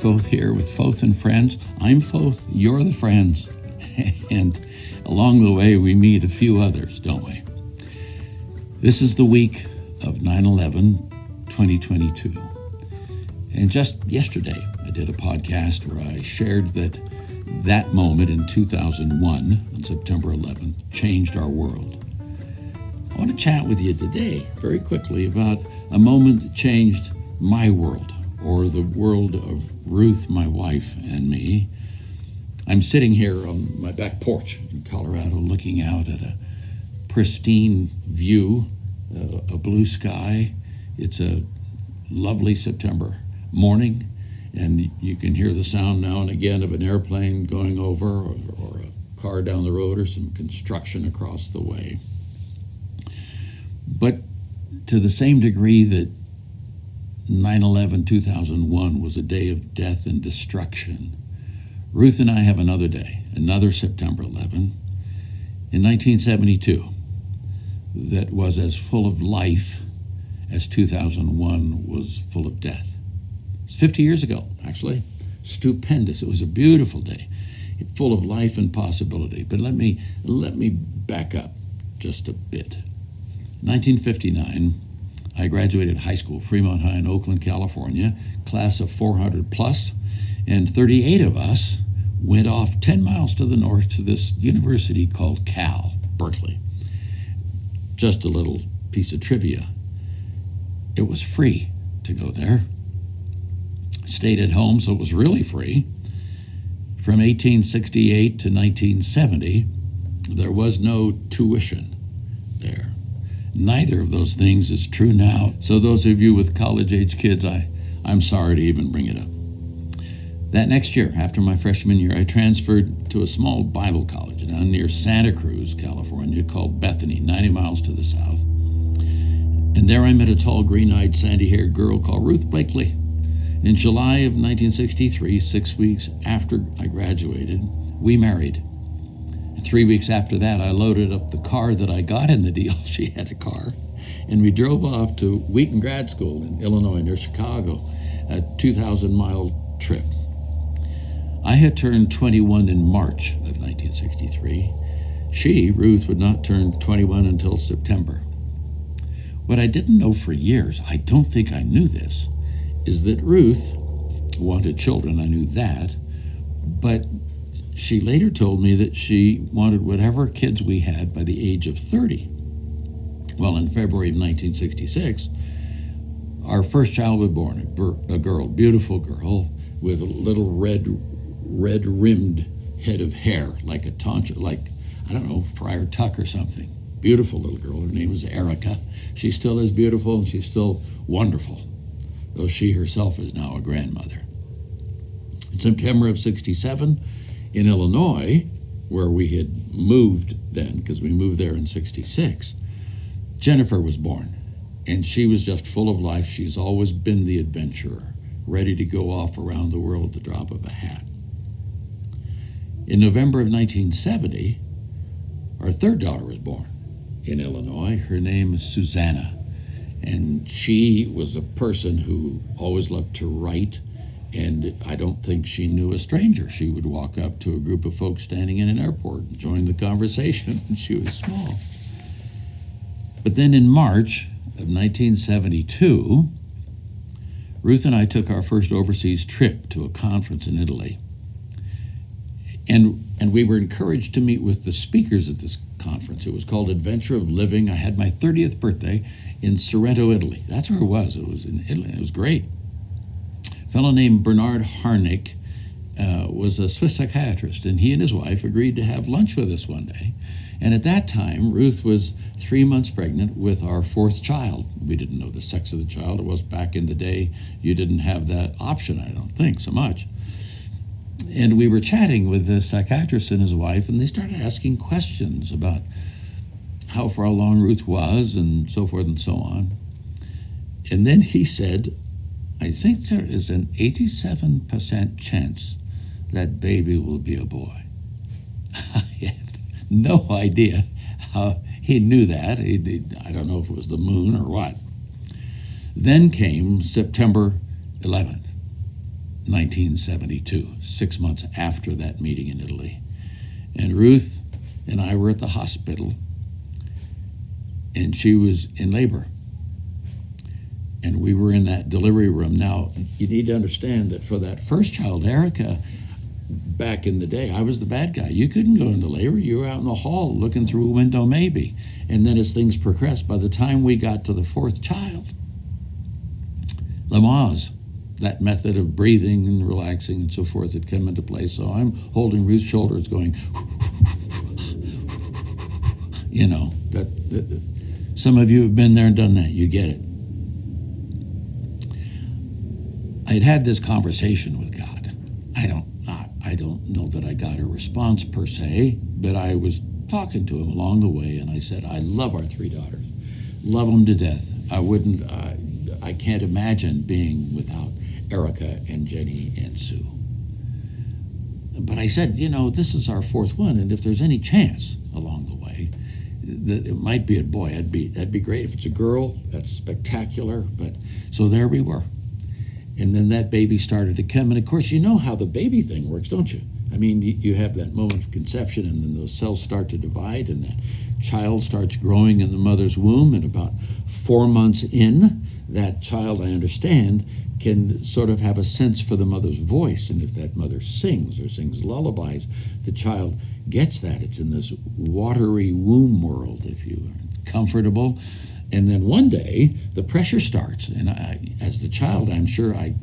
Foth here with Foth and Friends. I'm Foth, you're the friends. And along the way, we meet a few others, don't we? This is the week of 9/11/2022. And just yesterday, I did a podcast where I shared that moment in 2001, on September 11th, changed our world. I want to chat with you today, very quickly, about a moment that changed my world, or the world of Ruth, my wife, and me. I'm sitting here on my back porch in Colorado looking out at a pristine view, a blue sky. It's a lovely September morning, and you can hear the sound now and again of an airplane going over or a car down the road or some construction across the way. But to the same degree that 9/11/2001 was a day of death and destruction, Ruth and I have another day, another September 11, in 1972, that was as full of life as 2001 was full of death. It's 50 years ago, actually. Stupendous. It was a beautiful day, full of life and possibility. But let me back up just a bit. 1959, I graduated high school, Fremont High in Oakland, California, class of 400 plus, and 38 of us went off 10 miles to the north to this university called Cal, Berkeley. Just a little piece of trivia. It was free to go there. Stayed at home, so it was really free. From 1868 to 1970, there was no tuition there. Neither of those things is true now. So those of you with college-age kids, I'm sorry to even bring it up. That next year, after my freshman year, I transferred to a small Bible college down near Santa Cruz, California, called Bethany, 90 miles to the south. And there I met a tall, green-eyed, sandy-haired girl called Ruth Blakely. In July of 1963, 6 weeks after I graduated, we married. 3 weeks after that, I loaded up the car that I got in the deal. She had a car. And we drove off to Wheaton Grad School in Illinois, near Chicago, a 2,000-mile trip. I had turned 21 in March of 1963. She, Ruth, would not turn 21 until September. What I didn't know for years, I don't think I knew this, is that Ruth wanted children. I knew that. But she later told me that she wanted whatever kids we had by the age of 30. Well, in February of 1966, our first child was born, a girl, beautiful girl, with a little red-rimmed head of hair, like a tonsure, like, I don't know, Friar Tuck or something. Beautiful little girl. Her name was Erica. She still is beautiful, and she's still wonderful, though she herself is now a grandmother. In September of 67, in Illinois, where we had moved then, because we moved there in 66, Jennifer was born, and she was just full of life. She's always been the adventurer, ready to go off around the world at the drop of a hat. In November of 1970, our third daughter was born in Illinois. Her name is Susanna, and she was a person who always loved to write, and I don't think she knew a stranger. She would walk up to a group of folks standing in an airport and join the conversation, and she was small. But then in March of 1972, Ruth and I took our first overseas trip to a conference in Italy. And we were encouraged to meet with the speakers at this conference. It was called Adventure of Living. I had my 30th birthday in Sorrento, Italy. That's where it was. It was in Italy. It was great. A fellow named Bernard Harnick was a Swiss psychiatrist, and he and his wife agreed to have lunch with us one day. And at that time, Ruth was 3 months pregnant with our fourth child. We didn't know the sex of the child. It was back in the day. You didn't have that option, I don't think, so much. And we were chatting with the psychiatrist and his wife, and they started asking questions about how far along Ruth was and so forth and so on. And then he said, I think there is an 87% chance that baby will be a boy. I had no idea how he knew that. I don't know if it was the moon or what. Then came September 11th, 1972, 6 months after that meeting in Italy. And Ruth and I were at the hospital, and she was in labor. And we were in that delivery room. Now, you need to understand that for that first child, Erica, back in the day, I was the bad guy. You couldn't go into labor. You were out in the hall looking through a window maybe. And then as things progressed, by the time we got to the fourth child, Lamaze, that method of breathing and relaxing and so forth had come into play. So I'm holding Ruth's shoulders going, that some of you have been there and done that. You get it. I'd had this conversation with God. I don't know that I got a response per se, but I was talking to him along the way, and I said, I love our three daughters. Love them to death. I can't imagine being without Erica and Jenny and Sue. But I said, this is our fourth one, and if there's any chance along the way that it might be a boy, that'd be great. If it's a girl, that's spectacular. But so there we were. And then that baby started to come. And of course, you know how the baby thing works, don't you? I mean, you have that moment of conception, and then those cells start to divide, and that child starts growing in the mother's womb. And about 4 months in, that child, I understand, can sort of have a sense for the mother's voice. And if that mother sings or sings lullabies, the child gets that. It's in this watery womb world, if you are. It's comfortable. And then one day, the pressure starts. And as the child, I'm sure I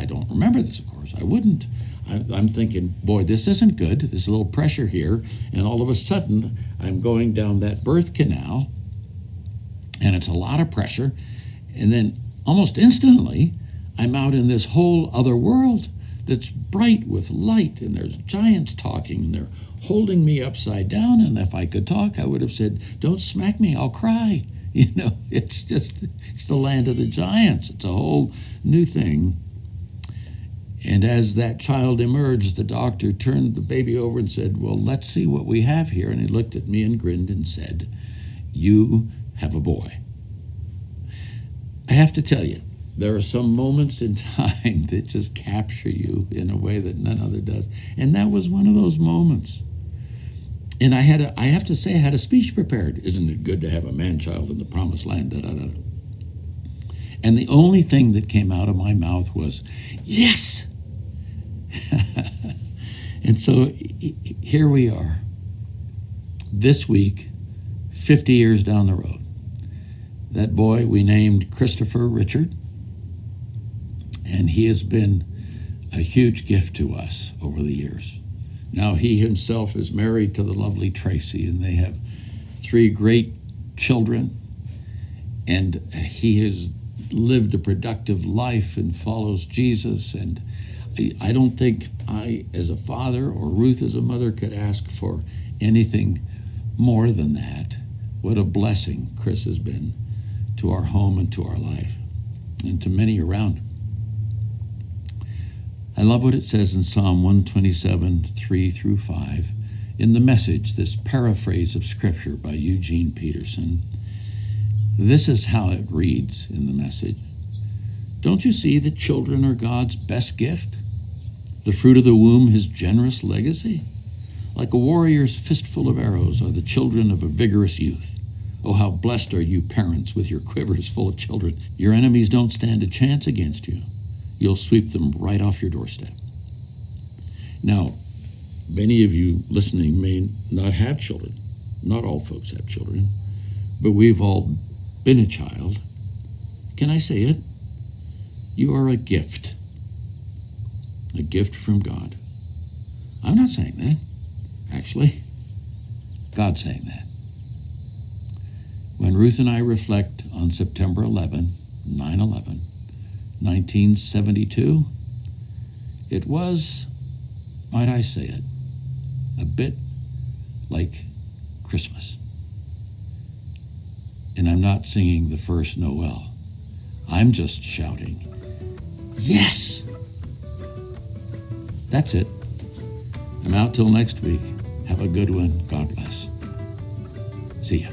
don't remember this, of course. I wouldn't. I'm thinking, boy, this isn't good. There's a little pressure here. And all of a sudden, I'm going down that birth canal, and it's a lot of pressure. And then almost instantly, I'm out in this whole other world that's bright with light, and there's giants talking, and they're holding me upside down. And if I could talk, I would have said, don't smack me, I'll cry. It's the land of the giants. It's a whole new thing. And as that child emerged, the doctor turned the baby over and said, well, let's see what we have here. And he looked at me and grinned and said, you have a boy. I have to tell you, there are some moments in time that just capture you in a way that none other does. And that was one of those moments. And I have to say, I had a speech prepared. Isn't it good to have a man-child in the promised land? Da, da, da. And the only thing that came out of my mouth was, yes! And so here we are, this week, 50 years down the road. That boy we named Christopher Richard, and he has been a huge gift to us over the years. Now he himself is married to the lovely Tracy, and they have 3 great children, and he has lived a productive life and follows Jesus. And I don't think I, as a father, or Ruth as a mother, could ask for anything more than that. What a blessing Chris has been to our home and to our life, and to many around him. I love what it says in Psalm 127, 3 through 5, in the Message, this paraphrase of Scripture by Eugene Peterson. This is how it reads in the Message. Don't you see that children are God's best gift? The fruit of the womb, his generous legacy? Like a warrior's fistful of arrows are the children of a vigorous youth. Oh, how blessed are you parents with your quivers full of children. Your enemies don't stand a chance against you. You'll sweep them right off your doorstep. Now, many of you listening may not have children. Not all folks have children, but we've all been a child. Can I say it? You are a gift from God. I'm not saying that, actually. God's saying that. When Ruth and I reflect on September 11, 9/11, 1972, it was, might I say it, a bit like Christmas. And I'm not singing the first Noel. I'm just shouting, yes! That's it. I'm out till next week. Have a good one. God bless. See ya.